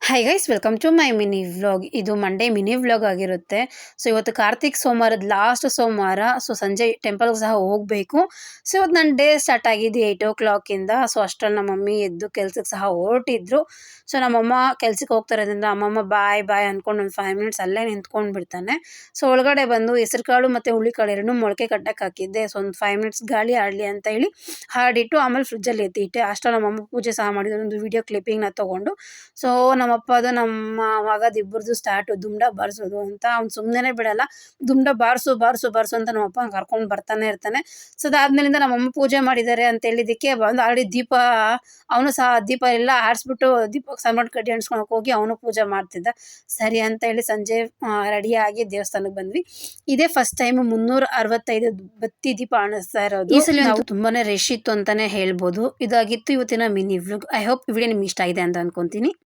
Hi guys welcome to my mini vlog. ಇದು Monday mini vlog ಆಗಿರುತ್ತೆ. So ಇವತ್ತು ಕಾರ್ತಿಕ್ ಸೋಮವಾರದ ಲಾಸ್ಟ್ ಸೋಮವಾರ. ಸೊ ಸಂಜೆ ಟೆಂಪಲ್ಗೆ ಸಹ ಹೋಗಬೇಕು. ಸೊ ಇವತ್ತು ನನ್ನ ಡೇ ಸ್ಟಾರ್ಟ್ ಆಗಿದ್ದು 8 o'clock. ಸೊ ಅಷ್ಟರಲ್ಲಿ ನಮ್ಮ ಮಮ್ಮಿ ಎದ್ದು ಕೆಲ್ಸಕ್ಕೆ ಸಹ ಹೊರಟಿದ್ರು. ಸೊ ನಮ್ಮಮ್ಮ ಕೆಲ್ಸಕ್ಕೆ ಹೋಗ್ತಾರೋದ್ರಿಂದ ಅಮ್ಮಮ್ಮ ಬಾಯ್ ಬಾಯ್ ಅಂದ್ಕೊಂಡು ಒಂದು 5 minutes ಅಲ್ಲೇ ನಿಂತ್ಕೊಂಡು ಬಿಡ್ತಾನೆ. ಸೊ ಒಳಗಡೆ ಬಂದು ಹೆಸರು ಕಾಳು ಮತ್ತು ಹುಳಿಕಾಳು ಎರಡನ್ನೂ ಮೊಳಕೆ ಕಟ್ಟಕ್ಕೆ ಹಾಕಿದ್ದೆ. ಸೊ ಒಂದು 5 minutes ಗಾಳಿ ಆಡಲಿ ಅಂತ ಹೇಳಿ ಹಾಡಿಟ್ಟು ಆಮೇಲೆ ಫ್ರಿಜ್ಜಲ್ಲಿ ಎತ್ತಿಟ್ಟೆ. ಅಷ್ಟರಲ್ಲಿ ನಮ್ಮಮ್ಮ ಪೂಜೆ ಸಹ ಮಾಡಿದ್ರು. ಒಂದು ವಿಡಿಯೋ ಕ್ಲಿಪ್ಪಿಂಗ್ನ ತೊಗೊಂಡು. ಸೊ ನಮ್ಮಪ್ಪದು ನಮ್ಮ ಮಗದ ಇಬ್ಬರದು ಸ್ಟಾರ್ಟು ದುಮ್ಡ ಬಾರಿಸೋದು ಅಂತ. ಅವ್ನು ಸುಮ್ಮನೆ ಬಿಡಲ್ಲ, ದುಮ್ಡ ಬಾರಿಸು ಬಾರಿಸು ಬಾರಿಸು ಅಂತ ನಮ್ಮಪ್ಪ ಕರ್ಕೊಂಡು ಬರ್ತಾನೆ ಇರ್ತಾನೆ. ಸೊ ಅದಾದ್ಮೇಲಿಂದ ನಮ್ಮಮ್ಮ ಪೂಜೆ ಮಾಡಿದ್ದಾರೆ ಅಂತ ಹೇಳಿದ್ದಕ್ಕೆ ಬಂದು ಆಲ್ರೆಡಿ ದೀಪ, ಅವನು ಸಹ ದೀಪ ಎಲ್ಲ ಆರಿಸ್ಬಿಟ್ಟು ದೀಪಕ್ಕೆ ಸಂಬಳ ಕಡ್ಡಿ ಅಣಿಸ್ಕೊಳಕ್ಕೆ ಹೋಗಿ ಅವನು ಪೂಜೆ ಮಾಡ್ತಿದ್ದ. ಸರಿ ಅಂತ ಹೇಳಿ ಸಂಜೆ ರೆಡಿಯಾಗಿ ದೇವಸ್ಥಾನಕ್ಕೆ ಬಂದ್ವಿ. ಇದೇ ಫಸ್ಟ್ ಟೈಮ್ 365 ಬತ್ತಿ ದೀಪ ಅಣಿಸ್ತಾ ಇರೋದು. ಈ ಸಲ ನಾವು ತುಂಬಾನೇ ರಶ್ ಇತ್ತು ಅಂತಾನೆ ಹೇಳ್ಬೋದು. ಇದಾಗಿತ್ತು ಇವತ್ತಿನ ಮಿನಿ ವ್ಲಾಗ್. ಐ ಹೋಪ್ ಈ ವಿಡಿಯೋ ನಿಮ್ಗೆ ಇಷ್ಟ ಆಗಿದೆ ಅಂತ ಅನ್ಕೊಂತೀನಿ.